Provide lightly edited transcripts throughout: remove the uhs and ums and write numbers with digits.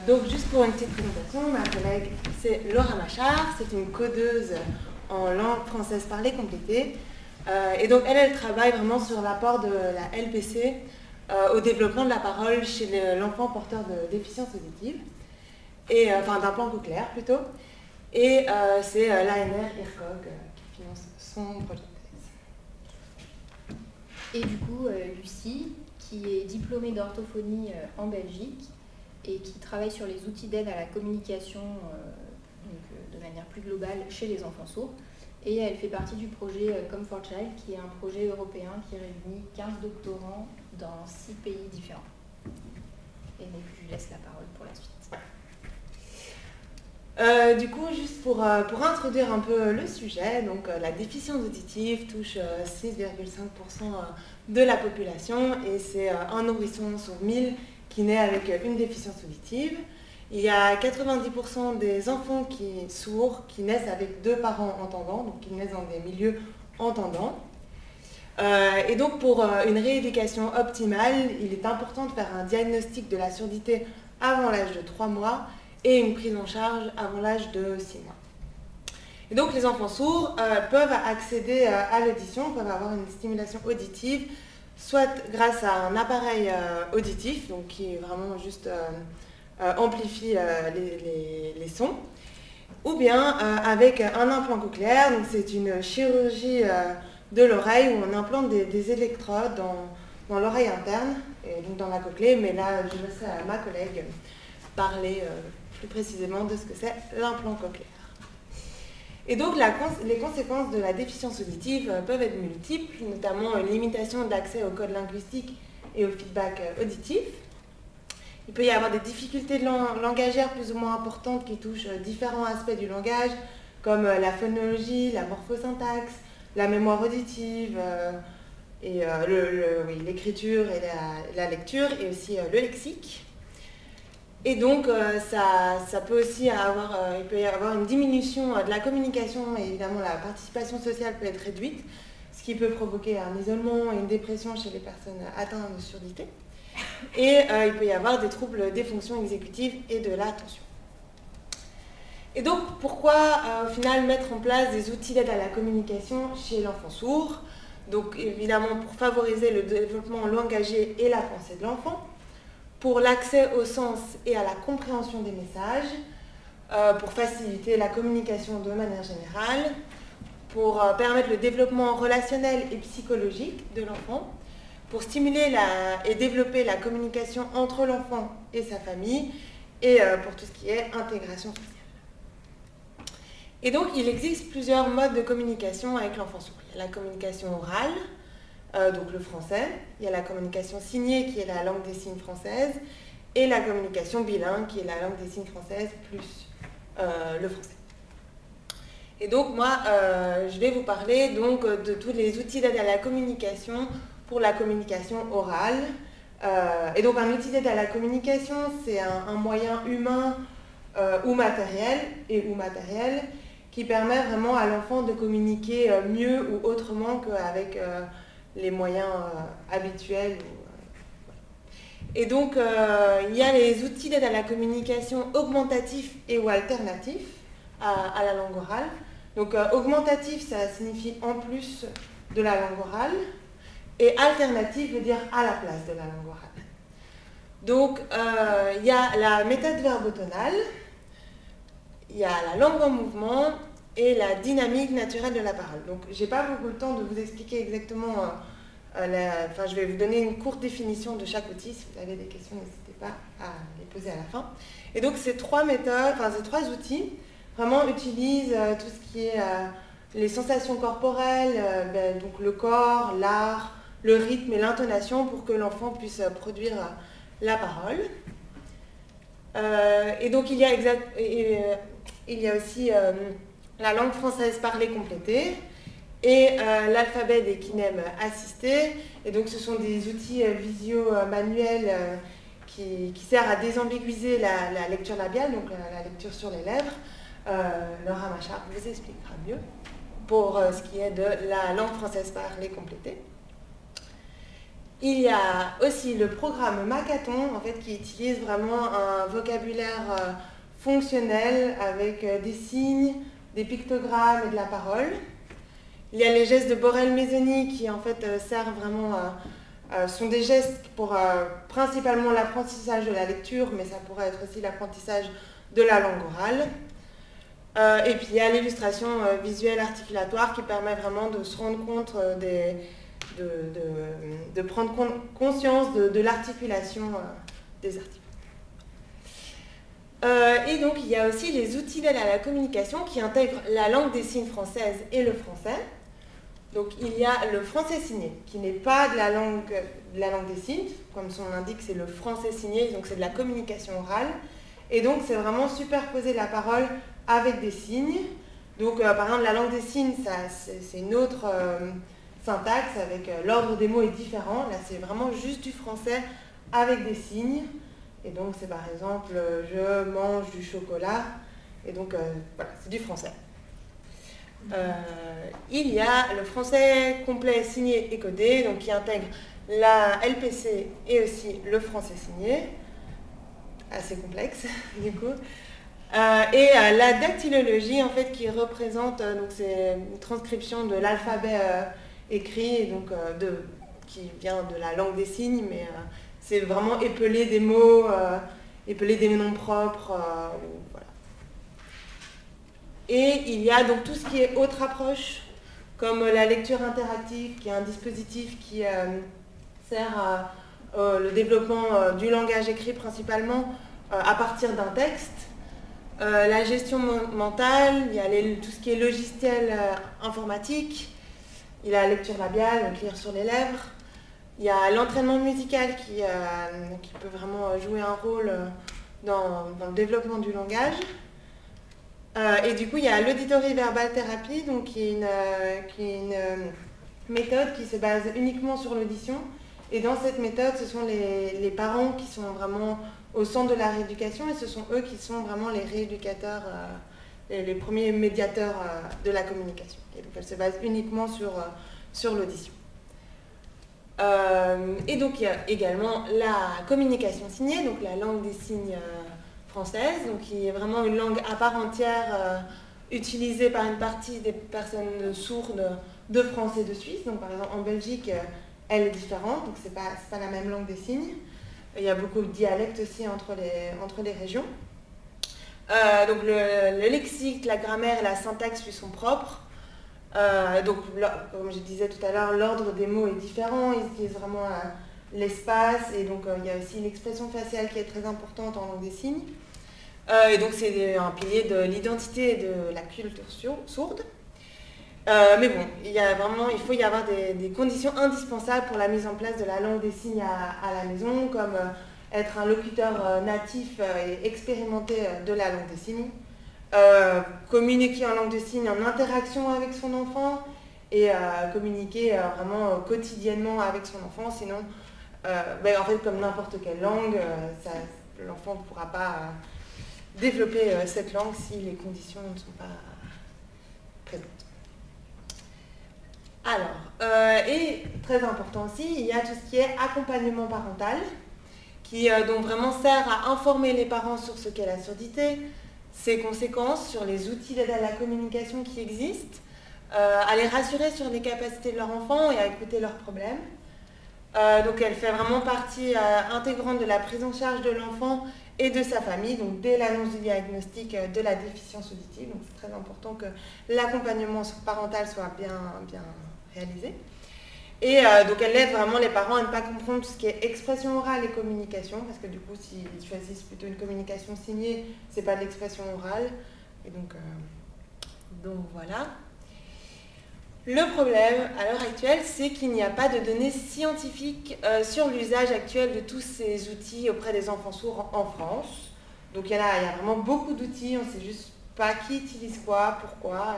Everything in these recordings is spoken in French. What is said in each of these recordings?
Donc juste pour une petite présentation, ma collègue c'est Laura Machard, c'est une codeuse en langue française parlée complétée. Et donc elle travaille vraiment sur l'apport de la LPC au développement de la parole chez l'enfant porteur de déficience auditive, et, enfin d'implant cochléaire plutôt. Et c'est l'ANR IRCOG qui finance son projet de thèse. Et du coup, Lucie, qui est diplômée d'orthophonie en Belgique et qui travaille sur les outils d'aide à la communication de manière plus globale chez les enfants sourds. Et elle fait partie du projet Come4Child, qui est un projet européen qui réunit 15 doctorants dans 6 pays différents. Et donc, je lui laisse la parole pour la suite. Du coup, juste pour introduire un peu le sujet, donc la déficience auditive touche 6,5% de la population et c'est un nourrisson sur 1000 qui naît avec une déficience auditive. Il y a 90% des enfants sourds qui naissent avec 2 parents entendants, donc qui naissent dans des milieux entendants. Et donc pour une rééducation optimale, il est important de faire un diagnostic de la surdité avant l'âge de 3 mois et une prise en charge avant l'âge de 6 mois. Et donc les enfants sourds peuvent accéder à l'audition, peuvent avoir une stimulation auditive, soit grâce à un appareil auditif, donc qui vraiment juste amplifie les sons, ou bien avec un implant cochléaire, donc c'est une chirurgie de l'oreille où on implante des électrodes dans l'oreille interne, et donc dans la cochlée, mais là je laisserai à ma collègue parler plus précisément de ce que c'est l'implant cochléaire. Et donc les conséquences de la déficience auditive peuvent être multiples, notamment une limitation d'accès au code linguistique et au feedback auditif. Il peut y avoir des difficultés langagières plus ou moins importantes qui touchent différents aspects du langage, comme la phonologie, la morphosyntaxe, la mémoire auditive, et l'écriture et la lecture, et aussi le lexique. Et donc, ça peut aussi il peut y avoir une diminution de la communication et évidemment la participation sociale peut être réduite, ce qui peut provoquer un isolement et une dépression chez les personnes atteintes de surdité. Et il peut y avoir des troubles des fonctions exécutives et de l'attention. Et donc, pourquoi au final mettre en place des outils d'aide à la communication chez l'enfant sourd? Donc évidemment pour favoriser le développement langagier et la pensée de l'enfant, pour l'accès au sens et à la compréhension des messages, pour faciliter la communication de manière générale, pour permettre le développement relationnel et psychologique de l'enfant, pour stimuler et développer la communication entre l'enfant et sa famille, et pour tout ce qui est intégration sociale. Et donc, il existe plusieurs modes de communication avec l'enfant sourd. Il y a la communication orale, donc le français. Il y a la communication signée, qui est la langue des signes française, et la communication bilingue, qui est la langue des signes française plus le français. Et donc, moi, je vais vous parler donc, de tous les outils d'aide à la communication pour la communication orale. Et donc, un outil d'aide à la communication, c'est un moyen humain ou matériel, qui permet vraiment à l'enfant de communiquer mieux ou autrement qu'avec les moyens habituels. Et donc, il y a les outils d'aide à la communication augmentatifs et ou alternatifs à la langue orale. Donc, augmentatif, ça signifie en plus de la langue orale, et alternatif veut dire à la place de la langue orale. Donc, il y a la méthode verbotonale, il y a la langue en mouvement et la dynamique naturelle de la parole. Donc, je n'ai pas beaucoup le temps de vous expliquer exactement, je vais vous donner une courte définition de chaque outil. Si vous avez des questions, n'hésitez pas à les poser à la fin. Et donc, ces 3 outils, vraiment utilisent tout ce qui est les sensations corporelles, donc le corps, l'art, le rythme et l'intonation pour que l'enfant puisse produire la parole. Et donc, il y a aussi la langue française parlée complétée et l'alphabet des kinèmes assistés. Et donc, ce sont des outils visio-manuels qui servent à désambiguïser la lecture labiale, donc la lecture sur les lèvres. Laura Machard vous expliquera mieux pour ce qui est de la langue française parlée complétée. Il y a aussi le programme Macathon, en fait, qui utilise vraiment un vocabulaire fonctionnel avec des signes, des pictogrammes et de la parole. Il y a les gestes de Borel-Mézoni qui en fait servent vraiment sont des gestes pour principalement l'apprentissage de la lecture, mais ça pourrait être aussi l'apprentissage de la langue orale. Et puis il y a l'illustration visuelle articulatoire qui permet vraiment de se rendre compte de prendre conscience de l'articulation des articles. Et donc il y a aussi les outils d'aide à la communication qui intègrent la langue des signes française et le français. Donc il y a le français signé, qui n'est pas de la langue des signes, comme son nom l'indique, c'est le français signé, donc c'est de la communication orale. Et donc c'est vraiment superposer la parole avec des signes. Donc par exemple la langue des signes, c'est une autre syntaxe, avec l'ordre des mots est différent. Là c'est vraiment juste du français avec des signes. Et donc c'est par exemple je mange du chocolat. Et donc voilà, c'est du français. Il y a le français complet signé et codé, donc qui intègre la LPC et aussi le français signé, assez complexe du coup. Et la dactylologie en fait qui représente, donc c'est une transcription de l'alphabet écrit, donc qui vient de la langue des signes, mais c'est vraiment épeler des mots, épeler des noms propres, voilà. Et il y a donc tout ce qui est autre approche, comme la lecture interactive, qui est un dispositif qui sert le développement du langage écrit principalement à partir d'un texte. La gestion mentale, il y a tout ce qui est logiciel informatique, il y a la lecture labiale, donc lire sur les lèvres. Il y a l'entraînement musical qui peut vraiment jouer un rôle dans le développement du langage. Et du coup, il y a l'auditory verbal thérapie, donc qui est une méthode qui se base uniquement sur l'audition. Et dans cette méthode, ce sont les parents qui sont vraiment au centre de la rééducation et ce sont eux qui sont vraiment les rééducateurs, les premiers médiateurs de la communication. Et donc, elle se base uniquement sur l'audition. Et donc, il y a également la communication signée, donc la langue des signes française, donc qui est vraiment une langue à part entière utilisée par une partie des personnes sourdes de France et de Suisse. Donc par exemple en Belgique, elle est différente, donc c'est pas la même langue des signes. Il y a beaucoup de dialectes aussi entre les régions. Donc le lexique, la grammaire et la syntaxe lui sont propres. Donc comme je disais tout à l'heure, l'ordre des mots est différent, ils utilisent vraiment l'espace et donc il y a aussi l'expression faciale qui est très importante en langue des signes. Et donc c'est un pilier de l'identité et de la culture sourde. Mais bon, il faut y avoir des conditions indispensables pour la mise en place de la langue des signes à la maison, comme être un locuteur natif et expérimenté de la langue des signes, communiquer en langue des signes en interaction avec son enfant et communiquer vraiment quotidiennement avec son enfant, sinon en fait comme n'importe quelle langue, l'enfant ne pourra pas développer cette langue si les conditions ne sont pas présentes. Alors, et très important aussi, il y a tout ce qui est accompagnement parental, qui donc vraiment sert à informer les parents sur ce qu'est la surdité, ses conséquences, sur les outils d'aide à la communication qui existent, à les rassurer sur les capacités de leur enfant et à écouter leurs problèmes. Donc elle fait vraiment partie intégrante de la prise en charge de l'enfant et de sa famille, donc dès l'annonce du diagnostic de la déficience auditive. Donc c'est très important que l'accompagnement parental soit bien réalisé. Et donc elle aide vraiment les parents à ne pas comprendre tout ce qui est expression orale et communication, parce que du coup s'ils choisissent plutôt une communication signée, c'est pas de l'expression orale. Et donc voilà. Le problème à l'heure actuelle, c'est qu'il n'y a pas de données scientifiques sur l'usage actuel de tous ces outils auprès des enfants sourds en France. Donc il y a vraiment beaucoup d'outils, on ne sait juste pas qui utilise quoi, pourquoi.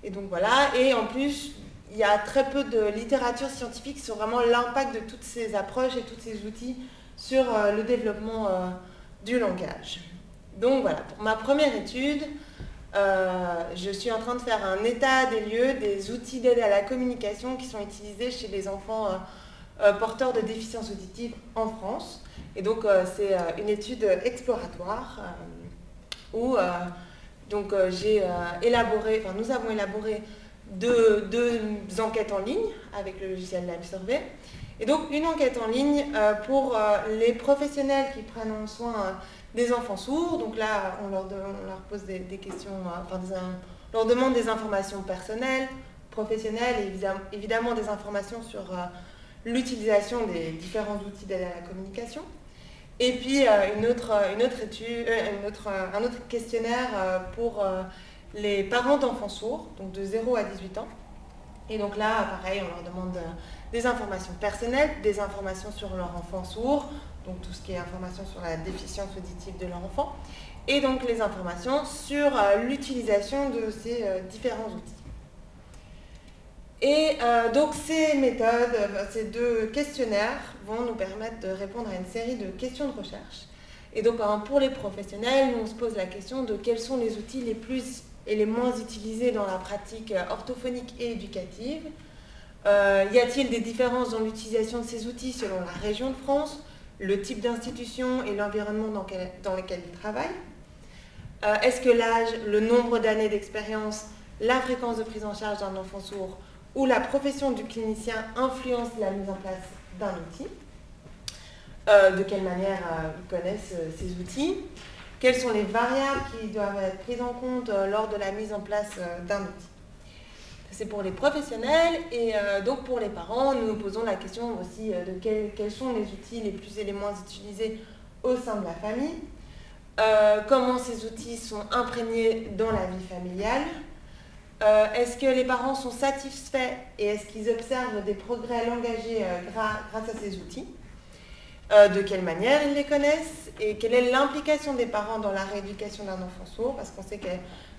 Et donc voilà. Et en plus, il y a très peu de littérature scientifique sur vraiment l'impact de toutes ces approches et tous ces outils sur le développement du langage. Donc voilà, pour ma première étude, je suis en train de faire un état des lieux des outils d'aide à la communication qui sont utilisés chez les enfants porteurs de déficience auditive en France. Et donc c'est une étude exploratoire où nous avons élaboré deux enquêtes en ligne avec le logiciel LiveSurvey. Et donc une enquête en ligne pour les professionnels qui prennent en soin des enfants sourds. Donc là, on leur pose des questions, on leur demande des informations personnelles, professionnelles et évidemment des informations sur l'utilisation des différents outils d'aide à la communication. Et puis un autre questionnaire pour les parents d'enfants sourds, donc de 0 à 18 ans. Et donc là, pareil, on leur demande des informations personnelles, des informations sur leur enfant sourd, donc tout ce qui est information sur la déficience auditive de leur enfant, et donc les informations sur l'utilisation de ces différents outils. Et donc ces méthodes, ces deux questionnaires vont nous permettre de répondre à une série de questions de recherche. Et donc pour les professionnels, nous on se pose la question de quels sont les outils les plus et les moins utilisés dans la pratique orthophonique et éducative. Y a-t-il des différences dans l'utilisation de ces outils selon la région de France, le type d'institution et l'environnement dans lequel ils travaillent? Est-ce que l'âge, le nombre d'années d'expérience, la fréquence de prise en charge d'un enfant sourd ou la profession du clinicien influence la mise en place d'un outil? De quelle manière ils connaissent ces outils? Quelles sont les variables qui doivent être prises en compte lors de la mise en place d'un outil? C'est pour les professionnels et donc pour les parents, nous nous posons la question aussi de quels sont les outils les plus et les moins utilisés au sein de la famille, comment ces outils sont imprégnés dans la vie familiale, est-ce que les parents sont satisfaits et est-ce qu'ils observent des progrès langagiers grâce à ces outils, de quelle manière ils les connaissent et quelle est l'implication des parents dans la rééducation d'un enfant sourd, parce qu'on sait que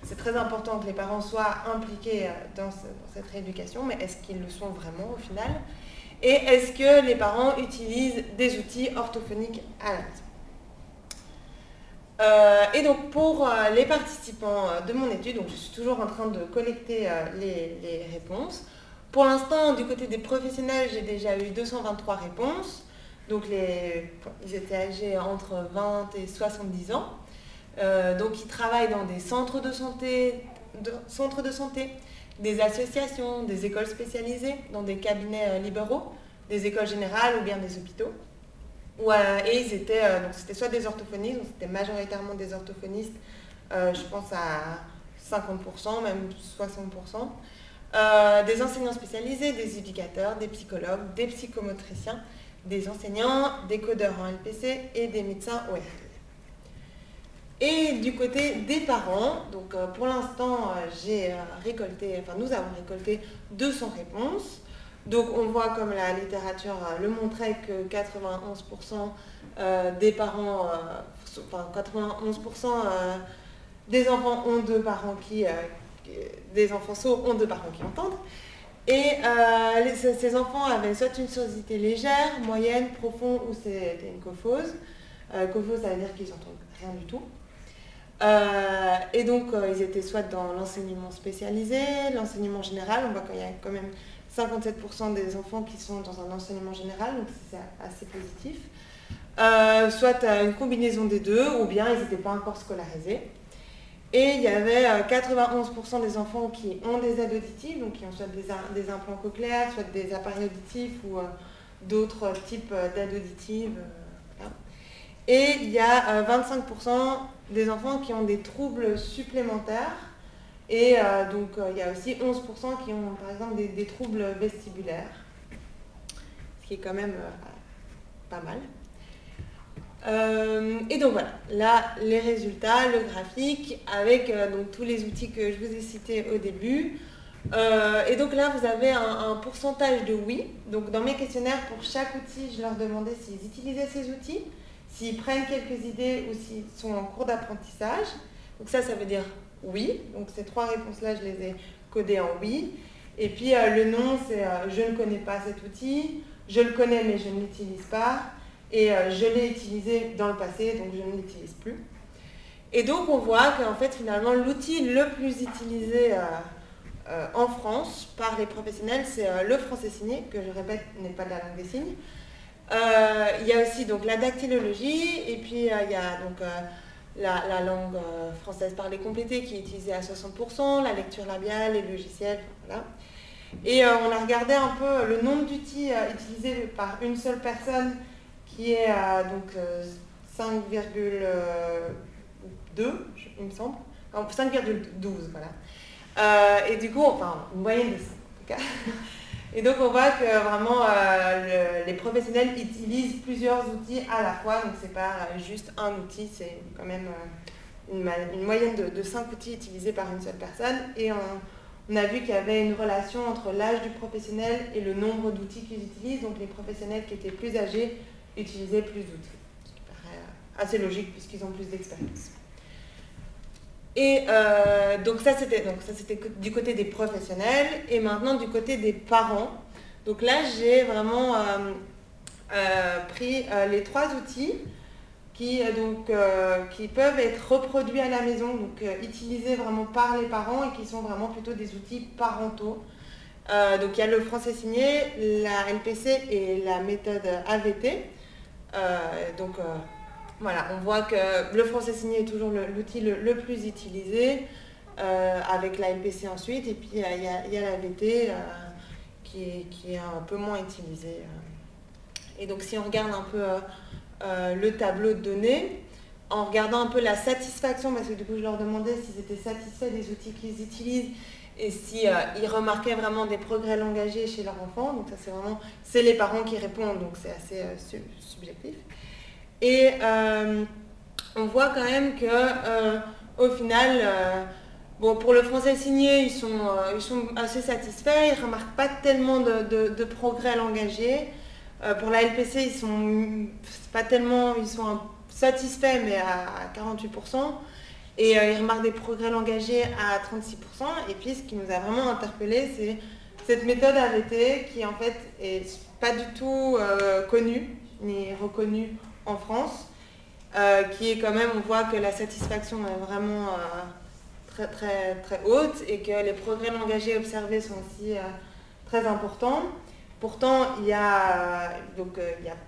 c'est très important que les parents soient impliqués dans cette rééducation, mais est-ce qu'ils le sont vraiment au final? Et est-ce que les parents utilisent des outils orthophoniques à la maison? Et donc pour les participants de mon étude, donc je suis toujours en train de collecter les réponses. Pour l'instant, du côté des professionnels, j'ai déjà eu 223 réponses. Donc ils étaient âgés entre 20 et 70 ans. Donc ils travaillent dans des centres de santé, des associations, des écoles spécialisées, dans des cabinets libéraux, des écoles générales ou bien des hôpitaux. Et ils étaient, donc c'était soit des orthophonistes, donc c'était majoritairement des orthophonistes, je pense à 50%, même 60%, des enseignants spécialisés, des éducateurs, des psychologues, des psychomotriciens, des enseignants, des codeurs en LPC et des médecins ORL. Et du côté des parents, donc pour l'instant, nous avons récolté 200 réponses. Donc on voit, comme la littérature le montrait, que 91% des parents, 91% des enfants ont deux parents des enfants sourds ont deux parents qui entendent. Et ces enfants avaient soit une surdité légère, moyenne, profonde ou c'était une cophose. Cophose, ça veut dire qu'ils n'entendent rien du tout. Et donc ils étaient soit dans l'enseignement spécialisé, l'enseignement général. On voit qu'il y a quand même 57% des enfants qui sont dans un enseignement général, donc c'est assez positif. Soit une combinaison des deux, ou bien ils n'étaient pas encore scolarisés. Et il y avait 91% des enfants qui ont des aides auditives, donc qui ont soit des implants cochléaires, soit des appareils auditifs ou d'autres types d'aides auditives. Voilà. Et il y a 25% des enfants qui ont des troubles supplémentaires. Et donc il y a aussi 11% qui ont par exemple des troubles vestibulaires, ce qui est quand même pas mal. Et donc voilà, là les résultats, le graphique avec donc, tous les outils que je vous ai cités au début. Et donc là vous avez un pourcentage de oui. Donc dans mes questionnaires, pour chaque outil, je leur demandais s'ils utilisaient ces outils, s'ils prennent quelques idées ou s'ils sont en cours d'apprentissage. Donc ça veut dire oui. Donc ces trois réponses-là, je les ai codées en oui. Et puis le non, c'est je ne connais pas cet outil, je le connais mais je ne l'utilise pas. Et je l'ai utilisé dans le passé, donc je ne l'utilise plus. Et donc on voit qu'en fait finalement l'outil le plus utilisé en France par les professionnels, c'est le français signé, que je répète n'est pas de la langue des signes. Il y a aussi donc la dactylologie, et puis il y a donc la langue française parlée complétée qui est utilisée à 60%, la lecture labiale, les logiciels, voilà. Et on a regardé un peu le nombre d'outils utilisés par une seule personne, qui est donc 5,2, il me semble, 5,12, voilà. Et du coup, enfin, une moyenne de 5 en tout cas. Et donc on voit que vraiment les professionnels utilisent plusieurs outils à la fois, donc c'est pas juste un outil, c'est quand même une moyenne de 5 outils utilisés par une seule personne. Et on a vu qu'il y avait une relation entre l'âge du professionnel et le nombre d'outils qu'ils utilisent. Donc les professionnels qui étaient plus âgés utilisaient plus d'outils, ce qui paraît assez logique puisqu'ils ont plus d'expérience. Et donc ça c'était du côté des professionnels, et maintenant du côté des parents. Donc là j'ai vraiment pris les 3 outils qui peuvent être reproduits à la maison, donc utilisés vraiment par les parents et qui sont vraiment plutôt des outils parentaux. Donc il y a le français signé, la LPC et la méthode AVT. Voilà, on voit que le français signé est toujours l'outil le plus utilisé, avec la LPC ensuite, et puis il y a la VT qui est un peu moins utilisée. Et donc si on regarde un peu le tableau de données, en regardant un peu la satisfaction, parce que du coup je leur demandais s'ils étaient satisfaits des outils qu'ils utilisent et si ils remarquaient vraiment des progrès langagiers chez leur enfant. Donc ça c'est les parents qui répondent, donc c'est assez subjectif. Et on voit quand même que au final, pour le français signé, ils sont assez satisfaits, ils ne remarquent pas tellement de progrès langagiers. Pour la LPC, ils sont satisfaits, mais à 48%. Et ils remarquent des progrès langagiers à 36%. Et puis ce qui nous a vraiment interpellés, c'est cette méthode AVT qui en fait est pas du tout connue ni reconnue en France, qui est quand même, on voit que la satisfaction est vraiment très, très, très haute et que les progrès langagiers observés sont aussi très importants. Pourtant, il y a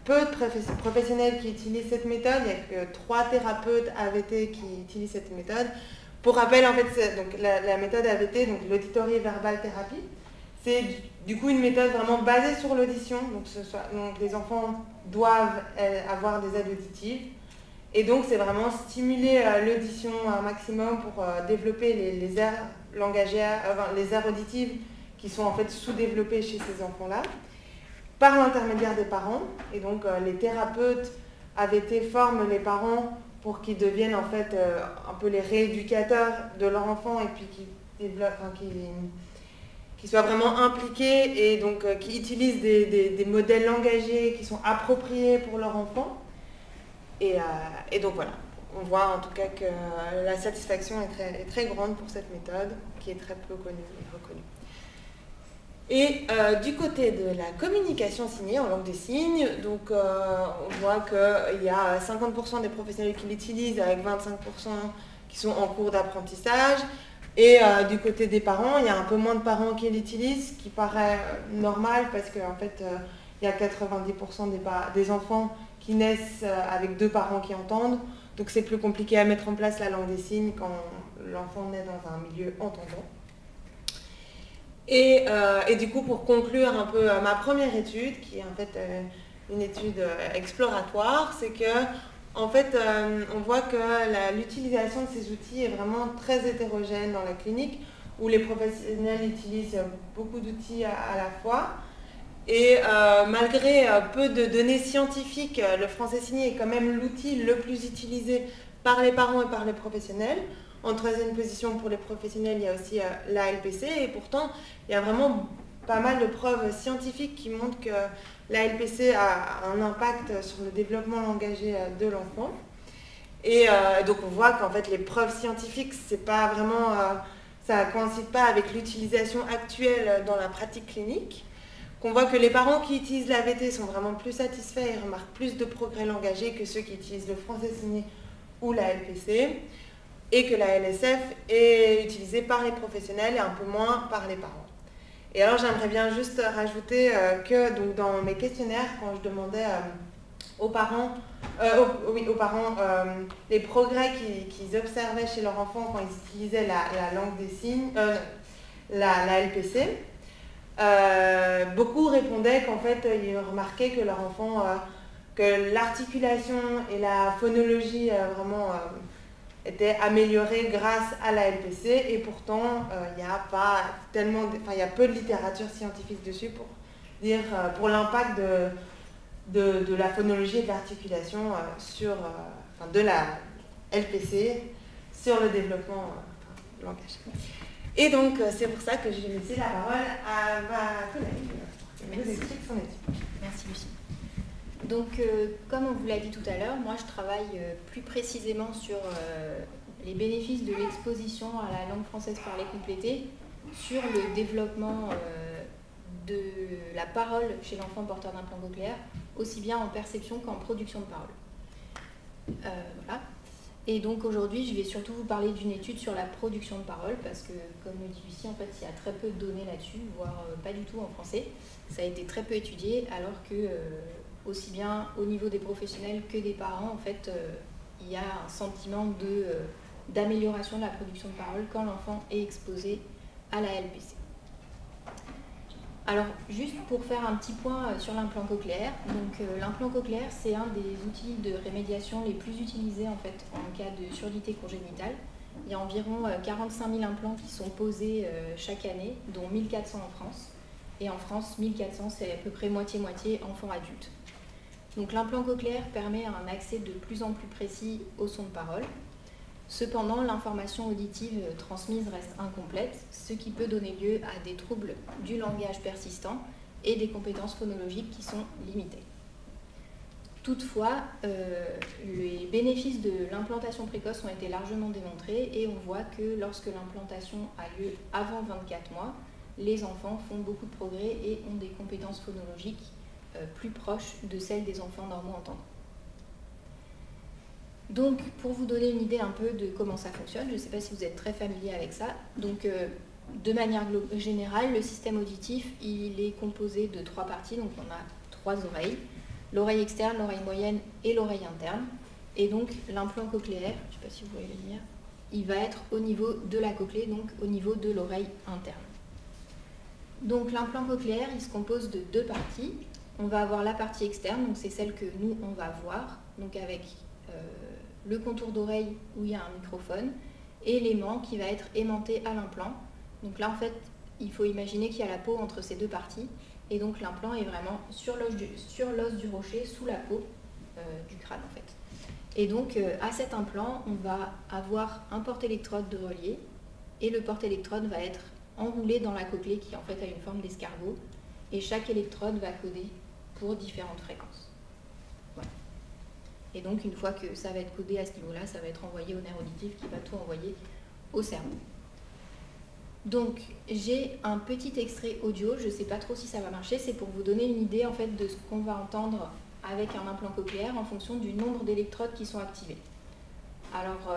peu de professionnels qui utilisent cette méthode, il n'y a que 3 thérapeutes AVT qui utilisent cette méthode. Pour rappel, en fait, donc, la méthode AVT, donc l'auditory verbal thérapie, c'est du coup une méthode vraiment basée sur l'audition, donc les enfants doivent avoir des aides auditives, et donc c'est vraiment stimuler l'audition un maximum pour développer les aires langagières, les aires auditives qui sont en fait sous-développées chez ces enfants-là, par l'intermédiaire des parents. Et donc les thérapeutes AVT forment les parents pour qu'ils deviennent en fait un peu les rééducateurs de leur enfant, et puis qui soient vraiment impliqués et donc qui utilisent des modèles langagiers qui sont appropriés pour leur enfant. Et donc voilà, on voit en tout cas que la satisfaction est très grande pour cette méthode, qui est très peu connue et reconnue. Et du côté de la communication signée en langue des signes, donc on voit qu'il y a 50% des professionnels qui l'utilisent, avec 25% qui sont en cours d'apprentissage. Et du côté des parents, il y a un peu moins de parents qui l'utilisent, ce qui paraît normal parce qu'en fait, il y a 90% des enfants qui naissent avec 2 parents qui entendent. Donc c'est plus compliqué à mettre en place la langue des signes quand l'enfant naît dans un milieu entendant. Et du coup, pour conclure un peu ma première étude, qui est en fait une étude exploratoire, c'est que en fait, on voit que l'utilisation de ces outils est vraiment très hétérogène dans la clinique, où les professionnels utilisent beaucoup d'outils à la fois. Et malgré peu de données scientifiques, le français signé est quand même l'outil le plus utilisé par les parents et par les professionnels. En 3e position pour les professionnels, il y a aussi la LPC, et pourtant, il y a vraiment pas mal de preuves scientifiques qui montrent que la LPC a un impact sur le développement langagier de l'enfant. Et donc on voit qu'en fait les preuves scientifiques, c'est pas vraiment, ça ne coïncide pas avec l'utilisation actuelle dans la pratique clinique. Qu'on voit que les parents qui utilisent l'AVT sont vraiment plus satisfaits et remarquent plus de progrès langagiers que ceux qui utilisent le français signé ou la LPC. et que la LSF est utilisée par les professionnels et un peu moins par les parents. Et alors j'aimerais bien juste rajouter que donc, dans mes questionnaires, quand je demandais aux parents, les progrès qu'ils observaient chez leur enfant quand ils utilisaient la langue des signes, la LPC, beaucoup répondaient qu'en fait ils remarquaient que leur enfant, que l'articulation et la phonologie vraiment étaient améliorées grâce à la LPC, et pourtant il y a pas tellement, il y a peu de littérature scientifique dessus pour dire pour l'impact de la phonologie et de l'articulation de la LPC sur le développement du langage. Et donc c'est pour ça que je vais laisser la parole à ma collègue qui nous explique son étude. Merci Lucie. Donc comme on vous l'a dit tout à l'heure, moi je travaille plus précisément sur les bénéfices de l'exposition à la langue française parlée complétée, sur le développement de la parole chez l'enfant porteur d'implant cochléaire, aussi bien en perception qu'en production de parole. Voilà. Et donc aujourd'hui, je vais surtout vous parler d'une étude sur la production de parole, parce que, comme le dit Lucie, en fait, il y a très peu de données là-dessus, voire pas du tout en français. Ça a été très peu étudié, alors que, aussi bien au niveau des professionnels que des parents, en fait, il y a un sentiment d'amélioration de la production de parole quand l'enfant est exposé à la LPC. Alors, juste pour faire un petit point sur l'implant cochléaire, donc l'implant cochléaire, c'est un des outils de rémédiation les plus utilisés en fait en cas de surdité congénitale. Il y a environ 45 000 implants qui sont posés chaque année, dont 1400 en France. Et en France, 1400, c'est à peu près moitié-moitié enfants-adultes. Donc l'implant cochléaire permet un accès de plus en plus précis au son de parole. Cependant, l'information auditive transmise reste incomplète, ce qui peut donner lieu à des troubles du langage persistant et des compétences phonologiques qui sont limitées. Toutefois, les bénéfices de l'implantation précoce ont été largement démontrés et on voit que lorsque l'implantation a lieu avant 24 mois, les enfants font beaucoup de progrès et ont des compétences phonologiques plus proches de celles des enfants normaux entendants. Donc, pour vous donner une idée un peu de comment ça fonctionne, je ne sais pas si vous êtes très familier avec ça. Donc, de manière générale, le système auditif, il est composé de 3 parties. Donc, on a 3 oreilles, l'oreille externe, l'oreille moyenne et l'oreille interne. Et donc, l'implant cochléaire, je ne sais pas si vous voyez le lire, il va être au niveau de la cochlée, donc au niveau de l'oreille interne. Donc, l'implant cochléaire, il se compose de 2 parties. On va avoir la partie externe, donc c'est celle que nous, on va voir, donc avec le contour d'oreille où il y a un microphone et l'aimant qui va être aimanté à l'implant. Donc là, en fait, il faut imaginer qu'il y a la peau entre ces 2 parties et donc l'implant est vraiment sur l'os du rocher, sous la peau du crâne, en fait. Et donc, à cet implant, on va avoir un porte-électrode de relier et le porte-électrode va être enroulé dans la cochlée qui, en fait, a une forme d'escargot et chaque électrode va coder pour différentes fréquences. Voilà. Et donc, une fois que ça va être codé à ce niveau-là, ça va être envoyé au nerf auditif qui va tout envoyer au cerveau. Donc, j'ai un petit extrait audio, je ne sais pas trop si ça va marcher, c'est pour vous donner une idée en fait de ce qu'on va entendre avec un implant cochléaire en fonction du nombre d'électrodes qui sont activées. Alors,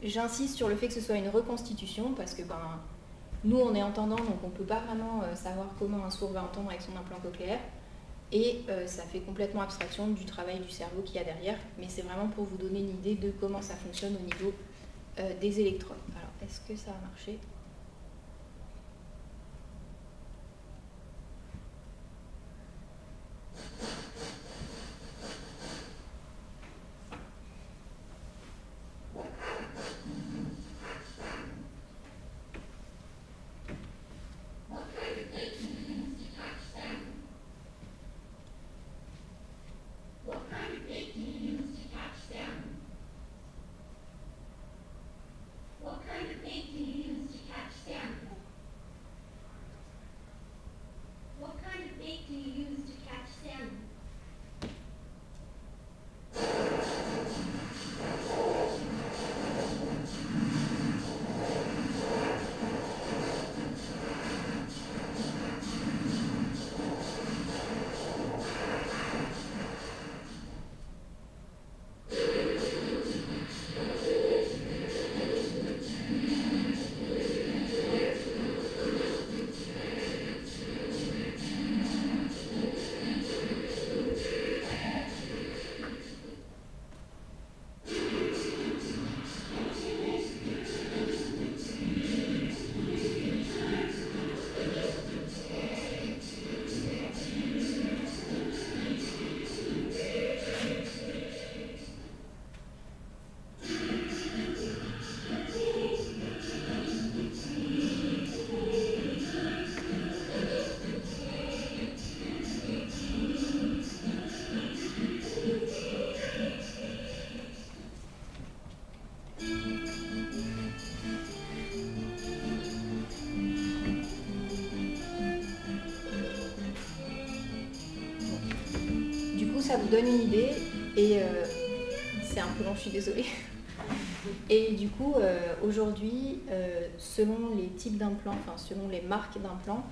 j'insiste sur le fait que ce soit une reconstitution parce que nous, on est entendant, donc on ne peut pas vraiment savoir comment un sourd va entendre avec son implant cochléaire. Et ça fait complètement abstraction du travail du cerveau qu'il y a derrière, mais c'est vraiment pour vous donner une idée de comment ça fonctionne au niveau des électrodes. Alors, est-ce que ça a marché ? ça vous donne une idée, et c'est un peu long, je suis désolée. Et du coup, aujourd'hui, selon les types d'implants, enfin selon les marques d'implants,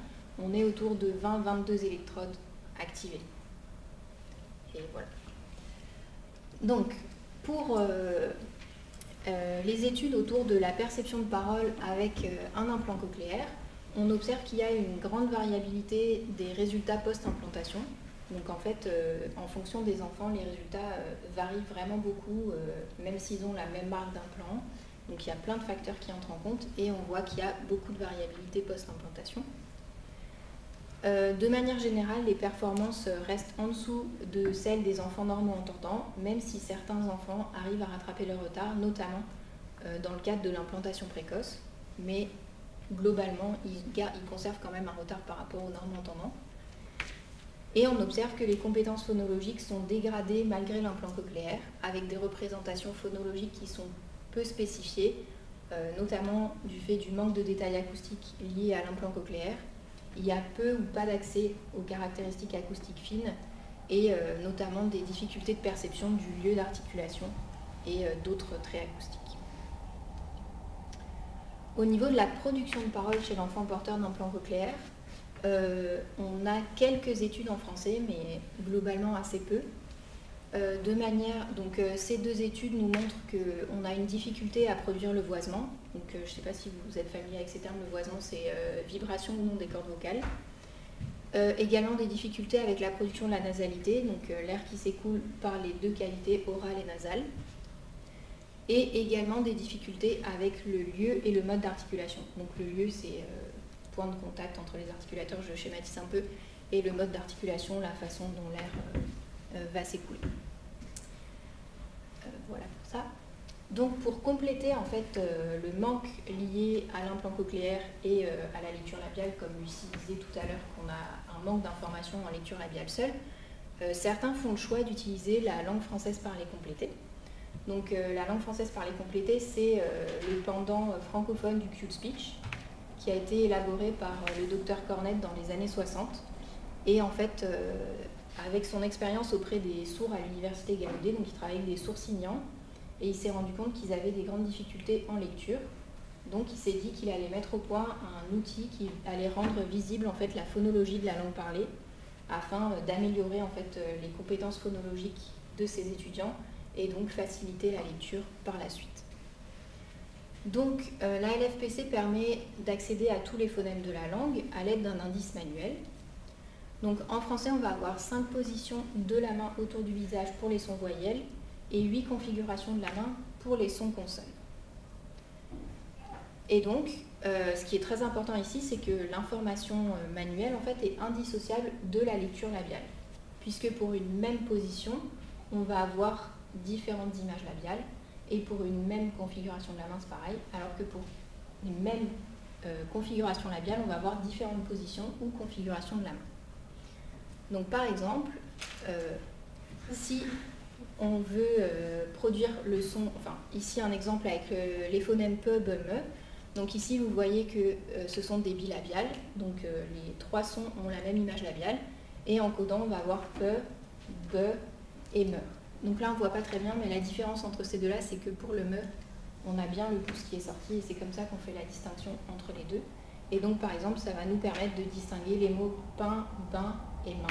on est autour de 20-22 électrodes activées. Et voilà. Donc, pour les études autour de la perception de parole avec un implant cochléaire, on observe qu'il y a une grande variabilité des résultats post-implantation. Donc en fait, en fonction des enfants, les résultats varient vraiment beaucoup, même s'ils ont la même marque d'implant. Donc il y a plein de facteurs qui entrent en compte et on voit qu'il y a beaucoup de variabilité post-implantation. De manière générale, les performances restent en dessous de celles des enfants normaux entendants, même si certains enfants arrivent à rattraper leur retard, notamment dans le cadre de l'implantation précoce. Mais globalement, ils conservent quand même un retard par rapport aux normaux entendants. Et on observe que les compétences phonologiques sont dégradées malgré l'implant cochléaire, avec des représentations phonologiques qui sont peu spécifiées, notamment du fait du manque de détails acoustiques liés à l'implant cochléaire. Il y a peu ou pas d'accès aux caractéristiques acoustiques fines et notamment des difficultés de perception du lieu d'articulation et d'autres traits acoustiques. Au niveau de la production de parole chez l'enfant porteur d'implant cochléaire, on a quelques études en français, mais globalement assez peu. Ces deux études nous montrent qu'on a une difficulté à produire le voisement. Donc, je ne sais pas si vous êtes familier avec ces termes, le voisement c'est vibration ou non des cordes vocales. Également des difficultés avec la production de la nasalité, donc l'air qui s'écoule par les deux cavités orale et nasale. Et également des difficultés avec le lieu et le mode d'articulation. Donc le lieu c'est point de contact entre les articulateurs, je schématise un peu, et le mode d'articulation, la façon dont l'air va s'écouler. Voilà pour ça. Donc pour compléter en fait le manque lié à l'implant cochléaire et à la lecture labiale, comme Lucie disait tout à l'heure qu'on a un manque d'informations en lecture labiale seule, certains font le choix d'utiliser la langue française parlée complétée. Donc la langue française parlée complétée, c'est le pendant francophone du Cute Speech, qui a été élaboré par le docteur Cornette dans les années 60. Et en fait, avec son expérience auprès des sourds à l'université Gallaudet, donc il travaille avec des sourds signants, et il s'est rendu compte qu'ils avaient des grandes difficultés en lecture. Donc il s'est dit qu'il allait mettre au point un outil qui allait rendre visible en fait la phonologie de la langue parlée, afin d'améliorer en fait les compétences phonologiques de ses étudiants et donc faciliter la lecture par la suite. Donc la LFPC permet d'accéder à tous les phonèmes de la langue à l'aide d'un indice manuel. Donc en français, on va avoir 5 positions de la main autour du visage pour les sons voyelles et 8 configurations de la main pour les sons consonnes. Et donc, ce qui est très important ici, c'est que l'information manuelle en fait, est indissociable de la lecture labiale, puisque pour une même position, on va avoir différentes images labiales, et pour une même configuration de la main, c'est pareil, alors que pour une même configuration labiale, on va avoir différentes positions ou configurations de la main. Donc par exemple, si on veut produire le son, enfin ici un exemple avec les phonèmes pe, be, me. Donc ici vous voyez que ce sont des bilabiales, donc les 3 sons ont la même image labiale, et en codant on va avoir pe, be et me. Donc là on ne voit pas très bien, mais la différence entre ces deux-là, c'est que pour le me, on a bien le pouce qui est sorti, et c'est comme ça qu'on fait la distinction entre les deux. Et donc par exemple, ça va nous permettre de distinguer les mots pain, bain et main.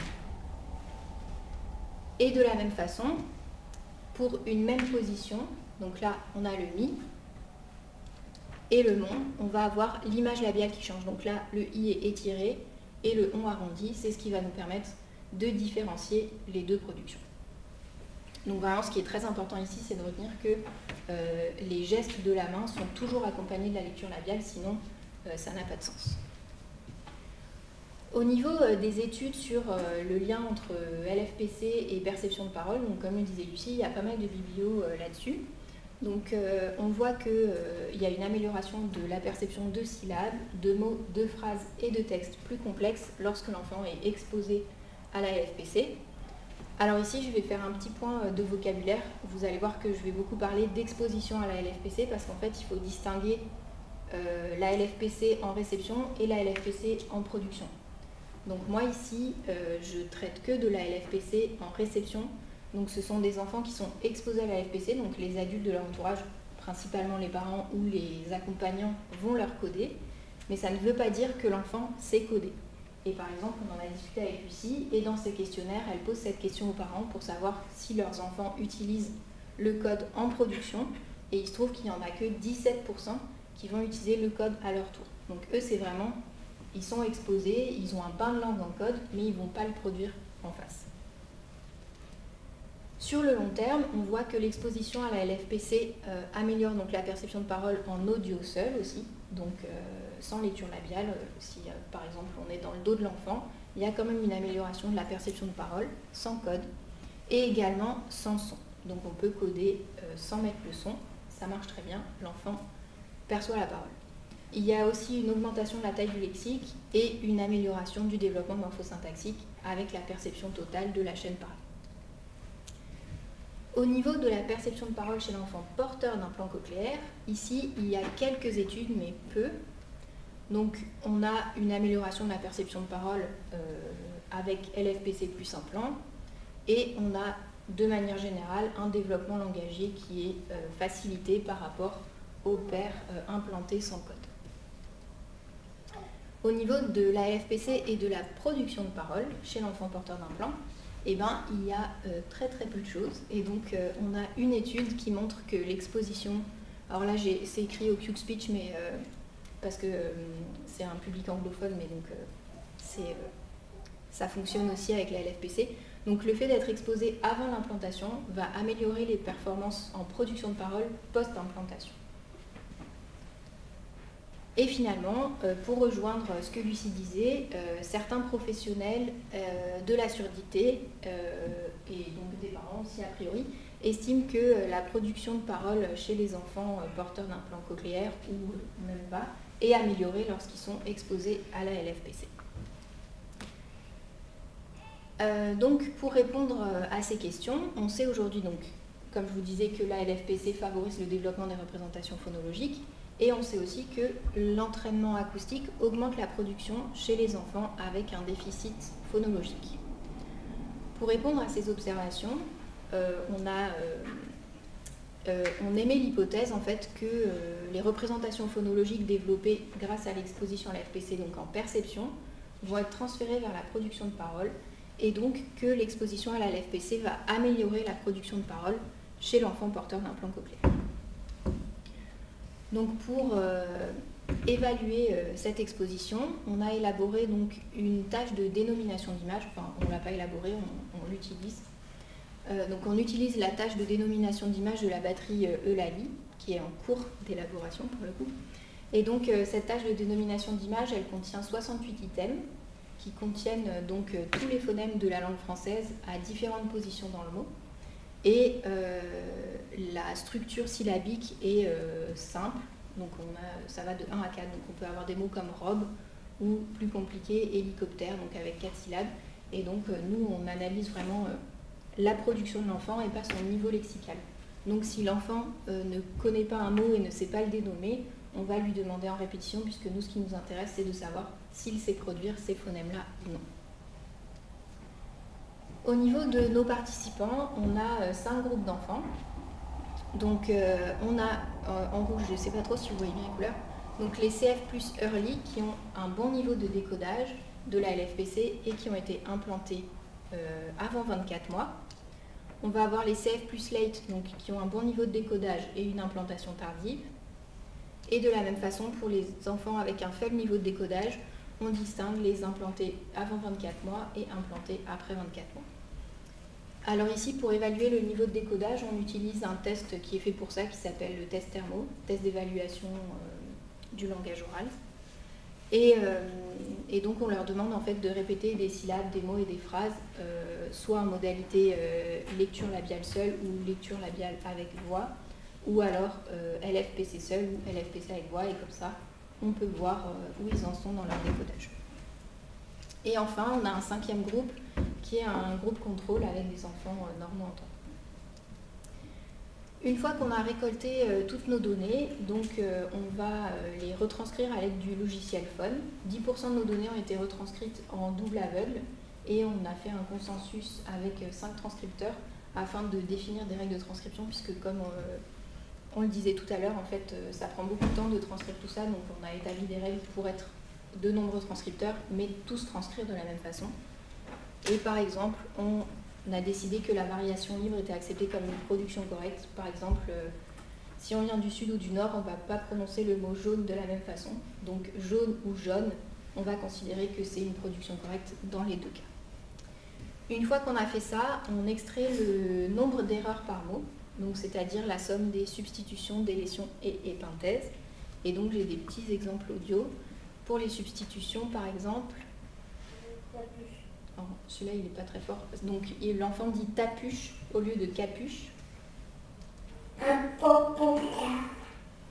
Et de la même façon, pour une même position, donc là on a le mi et le mon, on va avoir l'image labiale qui change. Donc là le i est étiré et le on arrondi, c'est ce qui va nous permettre de différencier les deux productions. Donc vraiment ce qui est très important ici, c'est de retenir que les gestes de la main sont toujours accompagnés de la lecture labiale, sinon ça n'a pas de sens. Au niveau des études sur le lien entre LFPC et perception de parole, donc comme le disait Lucie, il y a pas mal de biblios là-dessus. Donc on voit qu'il y a une amélioration de la perception de syllabes, de mots, de phrases et de textes plus complexes lorsque l'enfant est exposé à la LFPC. Alors ici, je vais faire un petit point de vocabulaire. Vous allez voir que je vais beaucoup parler d'exposition à la LFPC parce qu'en fait, il faut distinguer la LFPC en réception et la LFPC en production. Donc moi ici, je traite que de la LFPC en réception. Donc ce sont des enfants qui sont exposés à la LFPC, donc les adultes de leur entourage, principalement les parents ou les accompagnants, vont leur coder. Mais ça ne veut pas dire que l'enfant sait coder. Et par exemple, on en a discuté avec Lucie, et dans ses questionnaires, elle pose cette question aux parents pour savoir si leurs enfants utilisent le code en production. Et il se trouve qu'il n'y en a que 17% qui vont utiliser le code à leur tour. Donc eux, c'est vraiment, ils sont exposés, ils ont un bain de langue en code, mais ils ne vont pas le produire en face. Sur le long terme, on voit que l'exposition à la LFPC améliore donc la perception de parole en audio seul aussi, donc sans lecture labiale. Si par exemple on est dans le dos de l'enfant, il y a quand même une amélioration de la perception de parole sans code et également sans son. Donc on peut coder sans mettre le son, ça marche très bien, l'enfant perçoit la parole. Il y a aussi une augmentation de la taille du lexique et une amélioration du développement morphosyntaxique avec la perception totale de la chaîne parlée. Au niveau de la perception de parole chez l'enfant porteur d'un plan cochléaire, ici il y a quelques études mais peu. Donc on a une amélioration de la perception de parole avec LFPC plus implant et on a de manière générale un développement langagier qui est facilité par rapport au père implanté sans code. Au niveau de la LFPC et de la production de parole chez l'enfant porteur d'un plan, eh ben, il y a très peu de choses. Et donc, on a une étude qui montre que l'exposition... Alors là, c'est écrit au QSpeech, mais parce que c'est un public anglophone, mais donc ça fonctionne aussi avec la LFPC. Donc, le fait d'être exposé avant l'implantation va améliorer les performances en production de parole post-implantation. Et finalement, pour rejoindre ce que Lucie disait, certains professionnels de la surdité, et donc des parents aussi a priori, estiment que la production de parole chez les enfants porteurs d'un plan cochléaire, ou même pas, est améliorée lorsqu'ils sont exposés à la LFPC. Donc pour répondre à ces questions, on sait aujourd'hui, donc, comme je vous disais, que la LFPC favorise le développement des représentations phonologiques. Et on sait aussi que l'entraînement acoustique augmente la production chez les enfants avec un déficit phonologique. Pour répondre à ces observations, on émet l'hypothèse en fait que les représentations phonologiques développées grâce à l'exposition à la LFPC, donc en perception, vont être transférées vers la production de parole et donc que l'exposition à la LFPC va améliorer la production de parole chez l'enfant porteur d'un plan cochléaire. Donc pour évaluer cette exposition, on a élaboré donc une tâche de dénomination d'image, enfin on ne l'a pas élaborée, on l'utilise. Donc on utilise la tâche de dénomination d'image de la batterie Eulalie, qui est en cours d'élaboration pour le coup. Et donc cette tâche de dénomination d'image, elle contient 68 items qui contiennent donc tous les phonèmes de la langue française à différentes positions dans le mot. Et la structure syllabique est simple, donc ça va de 1 à 4, donc on peut avoir des mots comme robe ou plus compliqué, hélicoptère, donc avec 4 syllabes. Et donc nous, on analyse vraiment la production de l'enfant et pas son niveau lexical. Donc si l'enfant ne connaît pas un mot et ne sait pas le dénommer, on va lui demander en répétition, puisque nous, ce qui nous intéresse, c'est de savoir s'il sait produire ces phonèmes-là ou non. Au niveau de nos participants, on a 5 groupes d'enfants. Donc on a en rouge, je ne sais pas trop si vous voyez bien les couleurs, donc les CF plus early qui ont un bon niveau de décodage de la LFPC et qui ont été implantés avant 24 mois. On va avoir les CF plus late, donc qui ont un bon niveau de décodage et une implantation tardive. Et de la même façon, pour les enfants avec un faible niveau de décodage, on distingue les implantés avant 24 mois et implantés après 24 mois. Alors ici, pour évaluer le niveau de décodage, on utilise un test qui est fait pour ça, qui s'appelle le test Thermo, test d'évaluation du langage oral. Et donc on leur demande en fait de répéter des syllabes, des mots et des phrases, soit en modalité lecture labiale seule ou lecture labiale avec voix, ou alors LFPC seul ou LFPC avec voix, et comme ça on peut voir où ils en sont dans leur décodage. Et enfin, on a un 5e groupe qui est un groupe contrôle avec des enfants normaux entendants. Une fois qu'on a récolté toutes nos données, donc on va les retranscrire à l'aide du logiciel Phone. 10% de nos données ont été retranscrites en double aveugle et on a fait un consensus avec 5 transcripteurs afin de définir des règles de transcription, puisque comme on le disait tout à l'heure, en fait, ça prend beaucoup de temps de transcrire tout ça, donc on a établi des règles pour être de nombreux transcripteurs, mais tous transcrire de la même façon. Et par exemple, on a décidé que la variation libre était acceptée comme une production correcte. Par exemple, si on vient du sud ou du nord, on ne va pas prononcer le mot jaune de la même façon. Donc jaune ou jaune, on va considérer que c'est une production correcte dans les deux cas. Une fois qu'on a fait ça, on extrait le nombre d'erreurs par mot, donc c'est-à-dire la somme des substitutions, délétions et épenthèses. Et donc j'ai des petits exemples audio. Pour les substitutions, par exemple, celui-là il n'est pas très fort, donc l'enfant dit tapuche au lieu de capuche.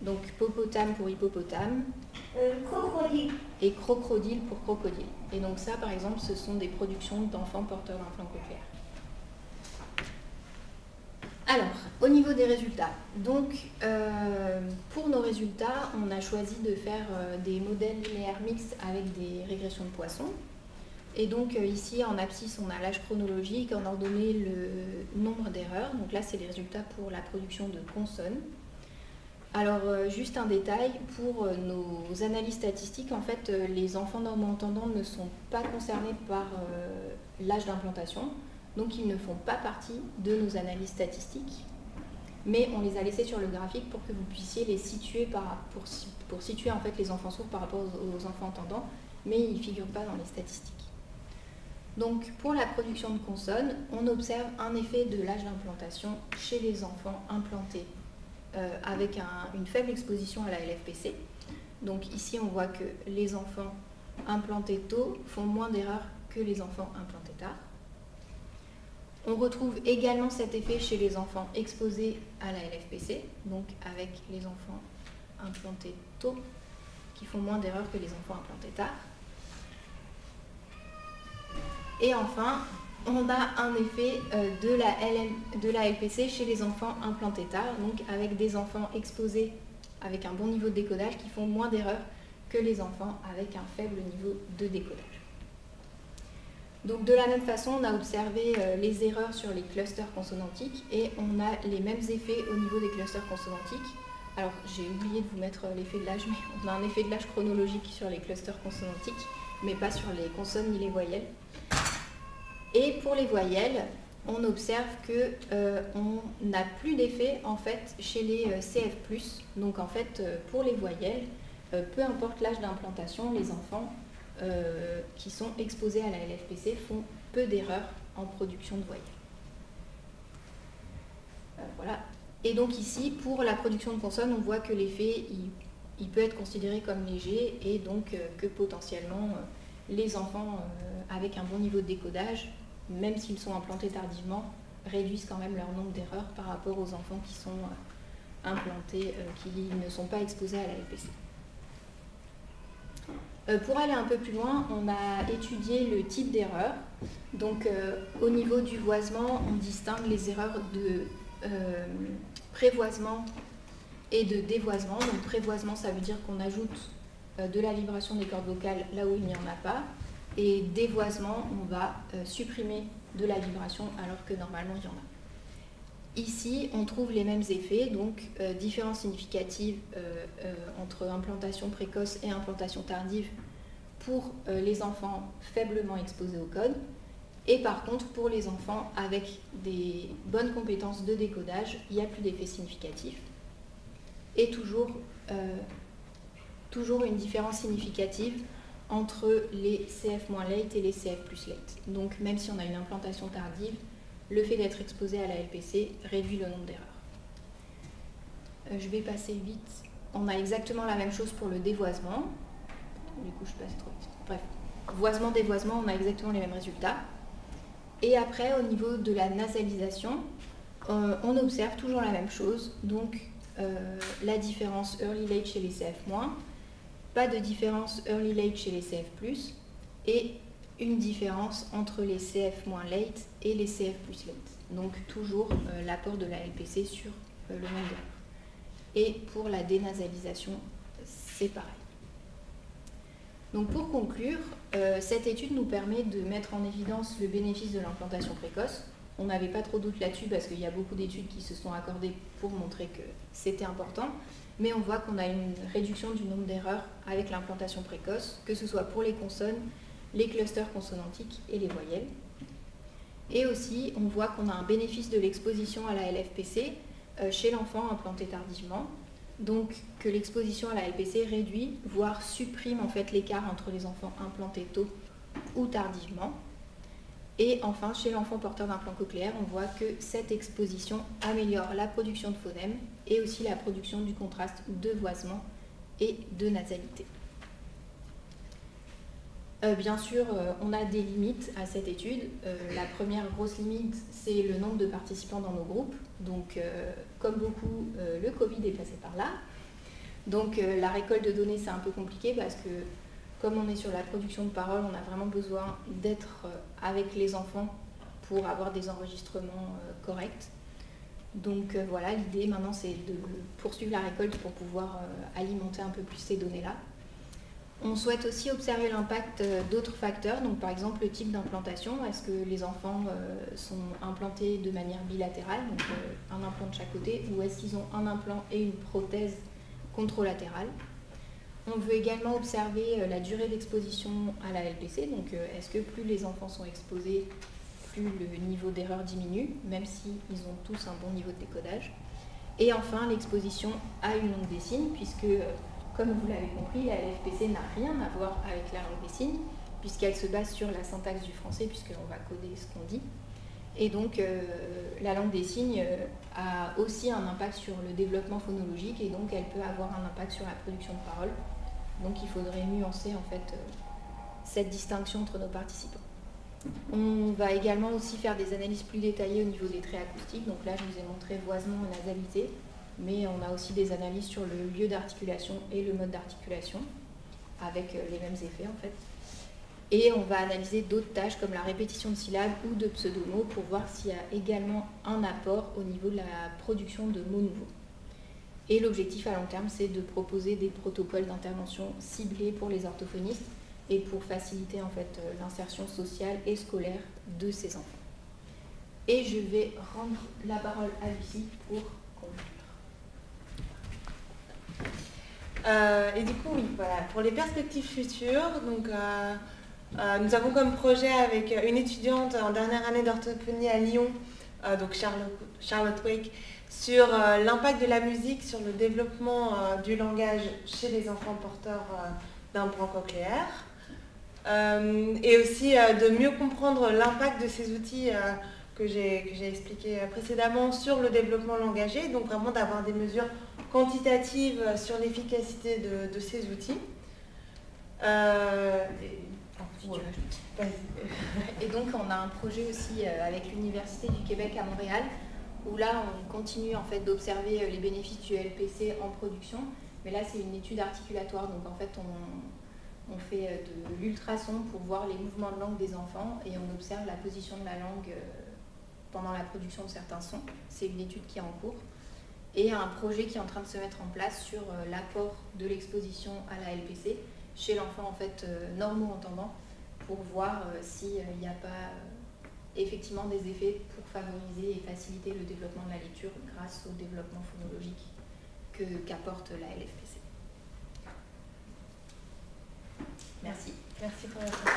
Donc popotame pour hippopotame. Crocodile. Et crocodile pour crocodile. Et donc ça, par exemple, ce sont des productions d'enfants porteurs d'implants cochléaires. Alors, au niveau des résultats, donc pour nos résultats, on a choisi de faire des modèles linéaires mixtes avec des régressions de Poisson. Et donc ici, en abscisse, on a l'âge chronologique, en ordonnée, le nombre d'erreurs. Donc là, c'est les résultats pour la production de consonnes. Alors, juste un détail, pour nos analyses statistiques, en fait, les enfants normaux-entendants ne sont pas concernés par l'âge d'implantation, donc ils ne font pas partie de nos analyses statistiques, mais on les a laissés sur le graphique pour que vous puissiez les situer, pour situer en fait les enfants sourds par rapport aux enfants entendants, mais ils ne figurent pas dans les statistiques. Donc, pour la production de consonnes, on observe un effet de l'âge d'implantation chez les enfants implantés avec une faible exposition à la LFPC. Donc ici, on voit que les enfants implantés tôt font moins d'erreurs que les enfants implantés tard. On retrouve également cet effet chez les enfants exposés à la LFPC, donc avec les enfants implantés tôt qui font moins d'erreurs que les enfants implantés tard. Et enfin, on a un effet de la LPC chez les enfants implantés tard, donc avec des enfants exposés avec un bon niveau de décodage qui font moins d'erreurs que les enfants avec un faible niveau de décodage. Donc de la même façon, on a observé les erreurs sur les clusters consonantiques et on a les mêmes effets au niveau des clusters consonantiques. Alors j'ai oublié de vous mettre l'effet de l'âge, mais on a un effet de l'âge chronologique sur les clusters consonantiques, mais pas sur les consonnes ni les voyelles. Et pour les voyelles, on observe qu'on n'a plus d'effet en fait chez les CF+. Donc en fait, pour les voyelles, peu importe l'âge d'implantation, les enfants qui sont exposés à la LFPC font peu d'erreurs en production de voyelles. Voilà. Et donc ici, pour la production de consonnes, on voit que l'effet il peut être considéré comme léger et donc que potentiellement les enfants avec un bon niveau de décodage, même s'ils sont implantés tardivement, réduisent quand même leur nombre d'erreurs par rapport aux enfants qui sont implantés, qui ne sont pas exposés à la LPC. Pour aller un peu plus loin, on a étudié le type d'erreur. Donc au niveau du voisement, on distingue les erreurs de prévoisement et de dévoisement. Donc prévoisement, ça veut dire qu'on ajoute de la vibration des cordes vocales là où il n'y en a pas. Et dévoisement, on va supprimer de la vibration alors que normalement il y en a. Ici, on trouve les mêmes effets, donc différence significative entre implantation précoce et implantation tardive pour les enfants faiblement exposés au code. Et par contre, pour les enfants avec des bonnes compétences de décodage, il n'y a plus d'effet significatif. Et toujours une différence significative entre les CF- late et les CF plus late. Donc même si on a une implantation tardive, le fait d'être exposé à la LPC réduit le nombre d'erreurs. Je vais passer vite. On a exactement la même chose pour le dévoisement. Du coup, je passe trop vite. Bref, voisement, dévoisement, on a exactement les mêmes résultats. Et après, au niveau de la nasalisation, on observe toujours la même chose. Donc, la différence early-late chez les CF-, pas de différence early-late chez les CF+, et une différence entre les CF- late et les CF+ late. Donc toujours l'apport de la LPC sur le nombre d'erreurs. Et pour la dénasalisation, c'est pareil. Donc pour conclure, cette étude nous permet de mettre en évidence le bénéfice de l'implantation précoce. On n'avait pas trop de doute là-dessus parce qu'il y a beaucoup d'études qui se sont accordées pour montrer que c'était important. Mais on voit qu'on a une réduction du nombre d'erreurs avec l'implantation précoce, que ce soit pour les consonnes, les clusters consonantiques et les voyelles. Et aussi, on voit qu'on a un bénéfice de l'exposition à la LFPC chez l'enfant implanté tardivement. Donc que l'exposition à la LPC réduit, voire supprime en fait l'écart entre les enfants implantés tôt ou tardivement. Et enfin, chez l'enfant porteur d'implant cochléaire, on voit que cette exposition améliore la production de phonèmes et aussi la production du contraste de voisement et de nasalité. Bien sûr, on a des limites à cette étude. La première grosse limite, c'est le nombre de participants dans nos groupes. Donc, comme beaucoup, le Covid est passé par là. Donc, la récolte de données, c'est un peu compliqué parce que, comme on est sur la production de parole, on a vraiment besoin d'être avec les enfants pour avoir des enregistrements corrects. Donc, voilà, l'idée maintenant, c'est de poursuivre la récolte pour pouvoir alimenter un peu plus ces données-là. On souhaite aussi observer l'impact d'autres facteurs, donc par exemple le type d'implantation. Est-ce que les enfants sont implantés de manière bilatérale, donc un implant de chaque côté, ou est-ce qu'ils ont un implant et une prothèse contralatérale? On veut également observer la durée d'exposition à la LPC, donc est-ce que plus les enfants sont exposés, plus le niveau d'erreur diminue, même s'ils ont tous un bon niveau de décodage. Et enfin, l'exposition à une langue des signes, puisque comme vous l'avez compris, la LFPC n'a rien à voir avec la langue des signes, puisqu'elle se base sur la syntaxe du français, puisqu'on va coder ce qu'on dit. Et donc, la langue des signes a aussi un impact sur le développement phonologique, et donc elle peut avoir un impact sur la production de parole. Donc, il faudrait nuancer en fait cette distinction entre nos participants. On va également aussi faire des analyses plus détaillées au niveau des traits acoustiques. Donc là, je vous ai montré voisement et nasalité. Mais on a aussi des analyses sur le lieu d'articulation et le mode d'articulation, avec les mêmes effets en fait. Et on va analyser d'autres tâches comme la répétition de syllabes ou de pseudomots pour voir s'il y a également un apport au niveau de la production de mots nouveaux. Et l'objectif à long terme, c'est de proposer des protocoles d'intervention ciblés pour les orthophonistes et pour faciliter en fait l'insertion sociale et scolaire de ces enfants. Et je vais rendre la parole à Lucie pour conclure. Et du coup, oui, voilà, pour les perspectives futures, donc, nous avons comme projet avec une étudiante en dernière année d'orthophonie à Lyon, donc Charlotte Wake, sur l'impact de la musique sur le développement du langage chez les enfants porteurs d'implants cochléaires, et aussi de mieux comprendre l'impact de ces outils que j'ai expliqué précédemment sur le développement langagier, donc vraiment d'avoir des mesures quantitatives sur l'efficacité de ces outils. Et donc on a un projet aussi avec l'Université du Québec à Montréal, où là on continue en fait d'observer les bénéfices du LPC en production, mais là c'est une étude articulatoire, donc en fait on fait de l'ultrason pour voir les mouvements de langue des enfants et on observe la position de la langue pendant la production de certains sons. C'est une étude qui est en cours. Et un projet qui est en train de se mettre en place sur l'apport de l'exposition à la LPC chez l'enfant en fait normo-entendant, pour voir s'il n'y a pas effectivement des effets pour favoriser et faciliter le développement de la lecture grâce au développement phonologique qu'apporte la LFPC. Merci. Merci pour votre attention.